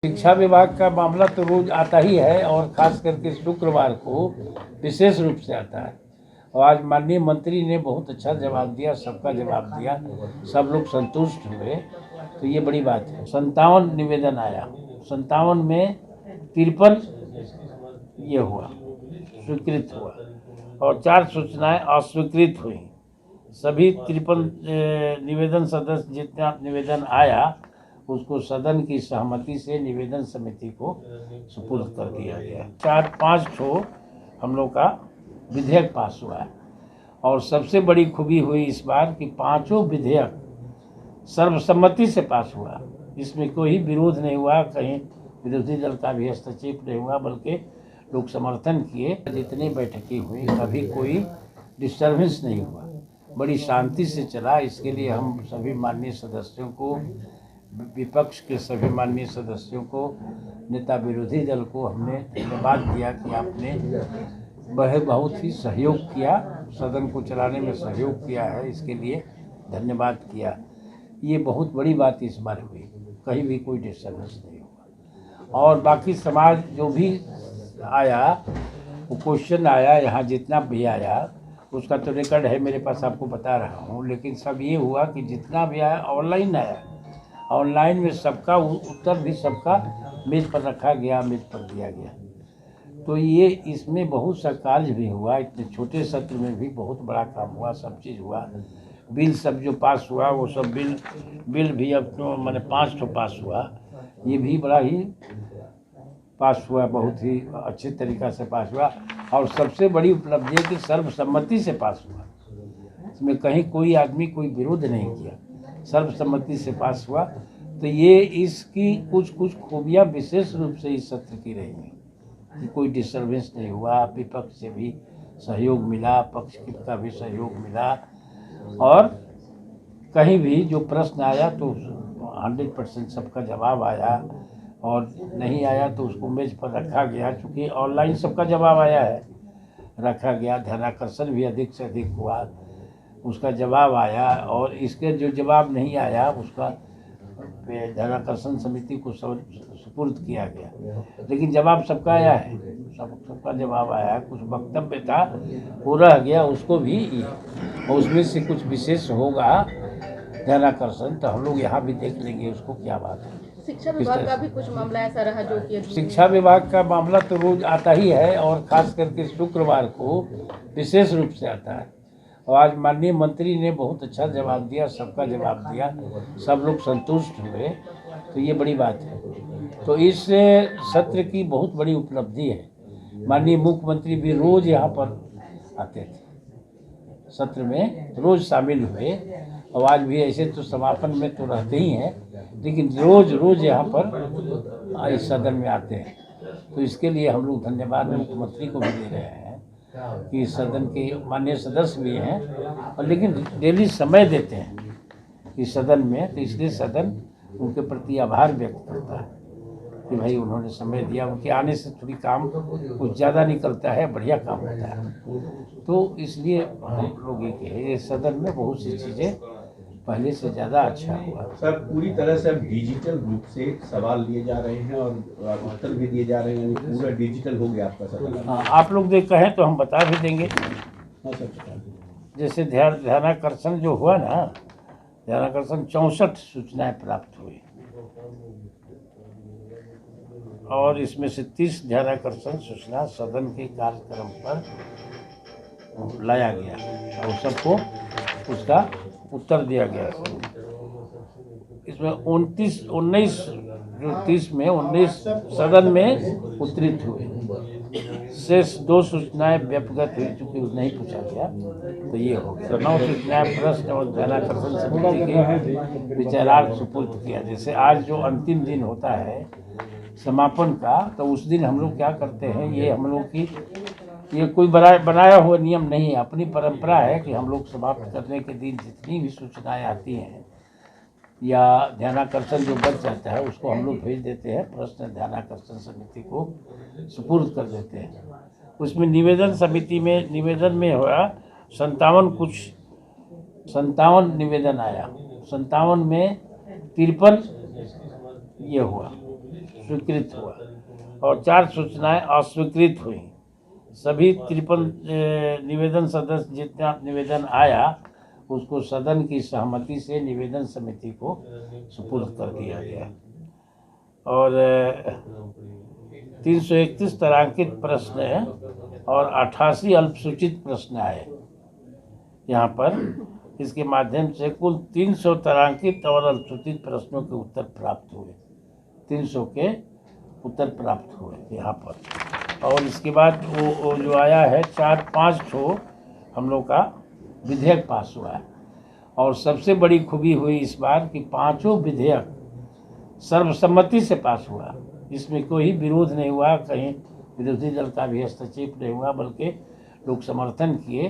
शिक्षा विभाग का मामला तो रोज आता ही है और खास करके शुक्रवार को विशेष रूप से आता है। और आज माननीय मंत्री ने बहुत अच्छा जवाब दिया, सबका जवाब दिया, सब लोग संतुष्ट हुए, तो ये बड़ी बात है। 57 निवेदन आया, 57 में 53 ये हुआ, स्वीकृत हुआ और 4 सूचनाएं अस्वीकृत हुई। सभी 53 निवेदन सदस्य जितना निवेदन आया उसको सदन की सहमति से निवेदन समिति को सुपुर्द कर दिया गया। 4-5 ठो हम लोग का विधेयक पास हुआ है और सबसे बड़ी खूबी हुई इस बार कि 5 विधेयक सर्वसम्मति से पास हुआ। इसमें कोई विरोध नहीं हुआ, कहीं विरोधी दल का भी हस्तक्षेप नहीं हुआ, बल्कि लोग समर्थन किए। जितनी बैठकें हुई कभी कोई डिस्टर्बेंस नहीं हुआ, बड़ी शांति से चला। इसके लिए हम सभी माननीय सदस्यों को, विपक्ष के सभी माननीय सदस्यों को, नेता विरोधी दल को हमने धन्यवाद दिया कि आपने बहुत ही सहयोग किया, सदन को चलाने में सहयोग किया है, इसके लिए धन्यवाद किया। ये बहुत बड़ी बात इस बार हुई, कहीं भी कोई डिस्टर्बेंस नहीं हुआ। और बाकी समाज जो भी आया, वो क्वेश्चन आया, यहाँ जितना भी आया उसका तो रिकॉर्ड है मेरे पास, आपको बता रहा हूँ। लेकिन सब ये हुआ कि जितना भी आया ऑनलाइन आया, ऑनलाइन में सबका उत्तर भी सबका मेज पर रखा गया, मेज पर दिया गया। तो ये इसमें बहुत सा कार्य भी हुआ, इतने छोटे सत्र में भी बहुत बड़ा काम हुआ, सब चीज़ हुआ। बिल सब जो पास हुआ वो सब बिल भी अब तो मैंने 5 ठो पास हुआ, ये भी बड़ा ही पास हुआ, बहुत ही अच्छे तरीक़ा से पास हुआ। और सबसे बड़ी उपलब्धि है कि सर्वसम्मति से पास हुआ, इसमें कहीं कोई आदमी कोई विरोध नहीं किया, सर्वसम्मति से पास हुआ। तो ये इसकी कुछ खूबियाँ विशेष रूप से इस सत्र की रही हैं कि कोई डिस्टर्बेंस नहीं हुआ, विपक्ष से भी सहयोग मिला, पक्ष का भी सहयोग मिला और कहीं भी जो प्रश्न आया तो 100% सबका जवाब आया और नहीं आया तो उसको मेज पर रखा गया। चूँकि ऑनलाइन सबका जवाब आया है, रखा गया। ध्यानाकर्षण भी अधिक से अधिक हुआ, उसका जवाब आया। और इसके जो जवाब नहीं आया उसका ध्यानाकर्षण समिति को सुपुर्द किया गया। लेकिन जवाब सबका आया है, सबका जवाब आया है। कुछ वक्तव्य था वो रह गया, उसको भी, और उसमें से कुछ विशेष होगा ध्यानाकर्षण, तो हम लोग यहाँ भी देख लेंगे उसको क्या बात है। शिक्षा विभाग का भी कुछ मामला ऐसा रहा जो कि शिक्षा विभाग का मामला तो रोज आता ही है और खास करके शुक्रवार को विशेष रूप से आता है। और आज माननीय मंत्री ने बहुत अच्छा जवाब दिया, सबका जवाब दिया, सब लोग संतुष्ट हुए, तो ये बड़ी बात है। तो इस सत्र की बहुत बड़ी उपलब्धि है। माननीय मुख्यमंत्री भी रोज यहाँ पर आते थे, सत्र में रोज शामिल हुए। और आज भी ऐसे तो समापन में तो रहते ही हैं, लेकिन रोज यहाँ पर इस सदन में आते हैं। तो इसके लिए हम लोग धन्यवाद मुख्यमंत्री को भी दे रहे हैं कि सदन के माननीय सदस्य भी हैं और लेकिन डेली समय देते हैं इस सदन में, तो इसलिए सदन उनके प्रति आभार व्यक्त करता है कि भाई उन्होंने समय दिया। उनके आने से थोड़ी काम कुछ ज़्यादा निकलता है, बढ़िया काम होता है। तो इसलिए हम लोग ये सदन में बहुत सी चीज़ें पहले से ज़्यादा अच्छा हुआ। सर, पूरी तरह से अब डिजिटल रूप से सवाल लिए जा रहे हैं और उत्तर भी दिए जा रहे हैं, पूरा डिजिटल हो गया आपका सवाल। हाँ, आप लोग देख कहें तो हम बता भी देंगे। हाँ सर, जैसे ध्यानाकर्षण जो हुआ ना, ध्यानाकर्षण 64 सूचनाएं प्राप्त हुई और इसमें से 30 ध्यानाकर्षण सूचना सदन के कार्यक्रम पर लाया गया और सबको उसका उत्तर दिया गया। इसमें 19 जो 30 में 19 सदन में उत्तरित हुए, शेष 2 सूचनाएं व्यक्तिगत हुई, चूँकि नहीं पूछा गया, तो ये हो गया। 9 सूचनाएं प्रश्न और ध्यानाकर्षण समिति के विचारार्थ सुपुर्द किया। जैसे आज जो अंतिम दिन होता है समापन का, तो उस दिन हम लोग क्या करते हैं, ये हम लोग की ये कोई बनाया हुआ नियम नहीं है, अपनी परंपरा है कि हम लोग समाप्त करने के दिन जितनी भी सूचनाएं आती हैं या ध्यानाकर्षण जो बच जाता है उसको हम लोग भेज देते हैं, प्रश्न ध्यानाकर्षण समिति को सुपुर्द कर देते हैं। उसमें निवेदन समिति में निवेदन में हुआ 57 निवेदन आया, 57 में 53 ये हुआ, स्वीकृत हुआ और 4 सूचनाएं अस्वीकृत हुई। सभी 53 निवेदन सदस्य जितना निवेदन आया उसको सदन की सहमति से निवेदन समिति को सुपुर्द कर दिया गया और 331 तारांकित प्रश्न और 88 अल्पसूचित प्रश्न आए यहाँ पर। इसके माध्यम से कुल 300 तारांकित और अल्पसूचित प्रश्नों के उत्तर प्राप्त हुए। 300 के उत्तर प्राप्त हुए यहाँ पर। और इसके बाद वो जो आया है 4-5 ठो हम लोग का विधेयक पास हुआ है। और सबसे बड़ी खूबी हुई इस बार कि 5 विधेयक सर्वसम्मति से पास हुआ। इसमें कोई विरोध नहीं हुआ, कहीं विरोधी दल का भी हस्तक्षेप नहीं हुआ, बल्कि लोग समर्थन किए।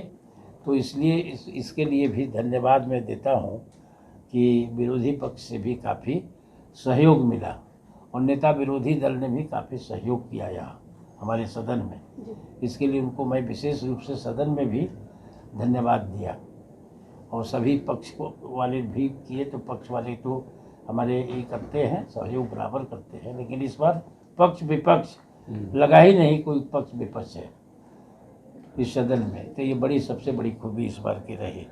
तो इसलिए इसके लिए भी धन्यवाद मैं देता हूँ कि विरोधी पक्ष से भी काफ़ी सहयोग मिला और नेता विरोधी दल ने भी काफ़ी सहयोग किया यहाँ हमारे सदन में। इसके लिए उनको मैं विशेष रूप से सदन में भी धन्यवाद दिया। और सभी पक्ष वाले भी किए, तो पक्ष वाले तो हमारे ये करते हैं, सहयोग बराबर करते हैं। लेकिन इस बार पक्ष विपक्ष लगा ही नहीं, कोई पक्ष विपक्ष है इस सदन में। तो ये बड़ी सबसे बड़ी खूबी इस बार की रही।